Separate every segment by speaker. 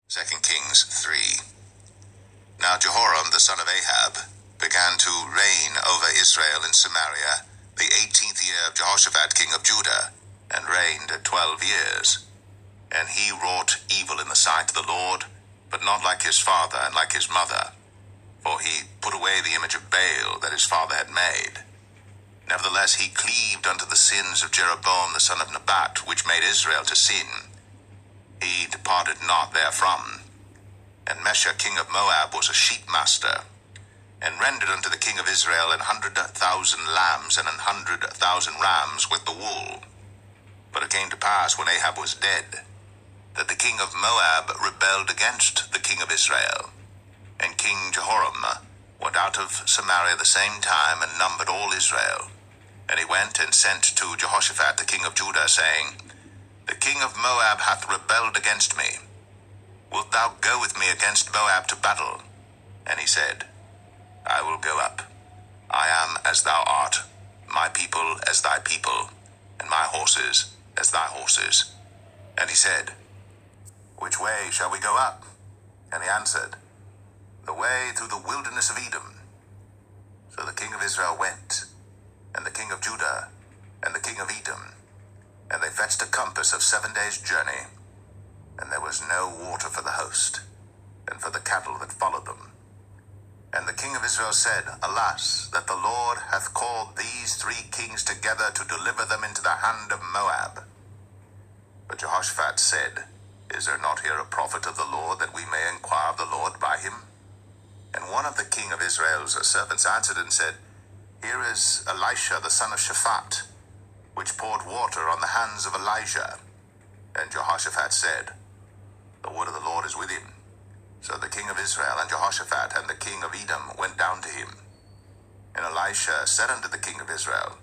Speaker 1: 2 Kings 3. Now Jehoram the son of Ahab began to reign over Israel in Samaria the 18th year of Jehoshaphat king of Judah, and reigned 12 years. And he wrought evil in the sight of the Lord, but not like his father and like his mother, for he put away the image of Baal that his father had made. Nevertheless he cleaved unto the sins of Jeroboam the son of Nebat, which made Israel to sin. He departed not therefrom. And Mesha king of Moab was a sheep master, and rendered unto the king of Israel 100,000 lambs and 100,000 rams with the wool. But it came to pass, when Ahab was dead, that the king of Moab rebelled against the king of Israel. And King Jehoram went out of Samaria the same time, and numbered all Israel. And he went and sent to Jehoshaphat the king of Judah, saying, The king of Moab hath rebelled against me. Wilt thou go with me against Moab to battle? And he said, I will go up. I am as thou art, my people as thy people, and my horses as thy horses. And he said, Which way shall we go up? And he answered, The way through the wilderness of Edom. So the king of Israel went, and the king of Judah, and the king of Edom, and they fetched a compass of 7 days' journey. And there was no water for the host, and for the cattle that followed them. And the king of Israel said, Alas, that the Lord hath called these 3 kings together to deliver them into the hand of Moab. But Jehoshaphat said, Is there not here a prophet of the Lord, that we may inquire of the Lord by him? And one of the king of Israel's servants answered and said, Here is Elisha the son of Shaphat, which poured water on the hands of Elijah. And Jehoshaphat said, The word of the Lord is with him. So the king of Israel and Jehoshaphat and the king of Edom went down to him. And Elisha said unto the king of Israel,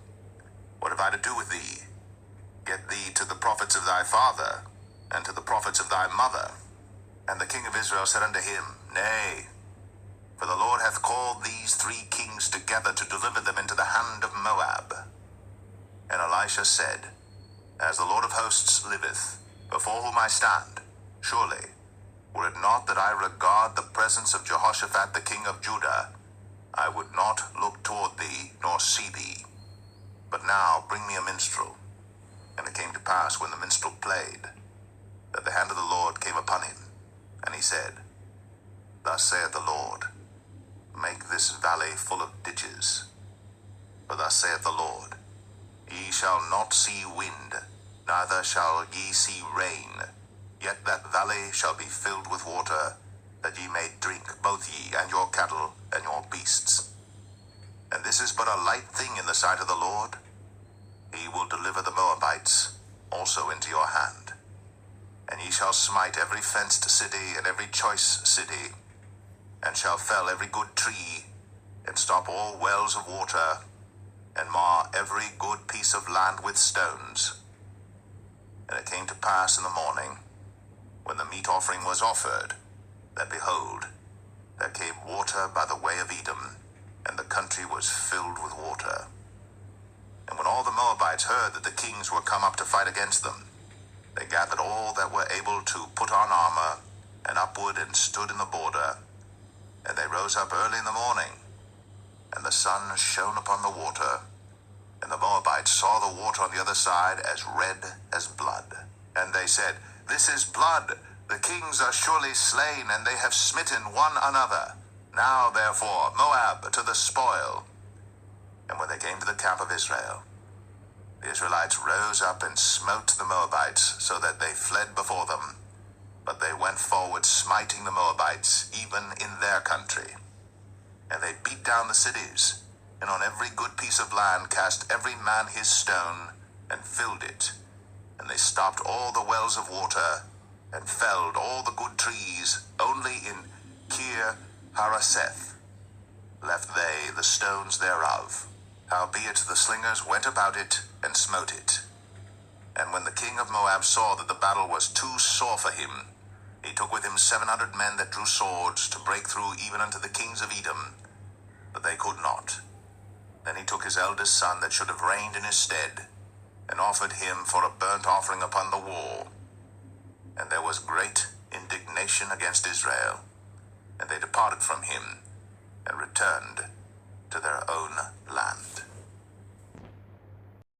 Speaker 1: What have I to do with thee? Get thee to the prophets of thy father, and to the prophets of thy mother. And the king of Israel said unto him, Nay, for the Lord hath called these 3 kings together to deliver them into the hand of Moab. And Elisha said, As the Lord of hosts liveth, before whom I stand, surely, were it not that I regard the presence of Jehoshaphat the king of Judah, I would not look toward thee, nor see thee. But now bring me a minstrel. And it came to pass, when the minstrel played, that the hand of the Lord came upon him. And he said, Thus saith the Lord, Make this valley full of ditches. For thus saith the Lord, Ye shall not see wind, neither shall ye see rain, yet that valley shall be filled with water, that ye may drink, both ye and your cattle and your beasts. And this is but a light thing in the sight of the Lord. He will deliver the Moabites also into your hand. And ye shall smite every fenced city and every choice city, and shall fell every good tree, and stop all wells of water, and mar every good piece of land with stones. And it came to pass in the morning, when the meat offering was offered, that behold, there came water by the way of Edom, and the country was filled with water. And when all the Moabites heard that the kings were come up to fight against them, they gathered all that were able to put on armor, and upward and stood in the border. And they rose up early in the morning, and the sun shone upon the water, and the Moabites saw the water on the other side as red as blood. And they said, This is blood. The kings are surely slain, and they have smitten one another. Now therefore, Moab to the spoil. And when they came to the camp of Israel, the Israelites rose up and smote the Moabites, so that they fled before them. But they went forward, smiting the Moabites, even in their country. And they beat down the cities, and on every good piece of land cast every man his stone, and filled it. And they stopped all the wells of water, and felled all the good trees. Only in Kir Hareseth left they the stones thereof. Howbeit the slingers went about it, and smote it. And when the king of Moab saw that the battle was too sore for him, he took with him 700 men that drew swords, to break through even unto the kings of Edom, but they could not. Then he took his eldest son that should have reigned in his stead, and offered him for a burnt offering upon the wall. And there was great indignation against Israel, and they departed from him and returned to their own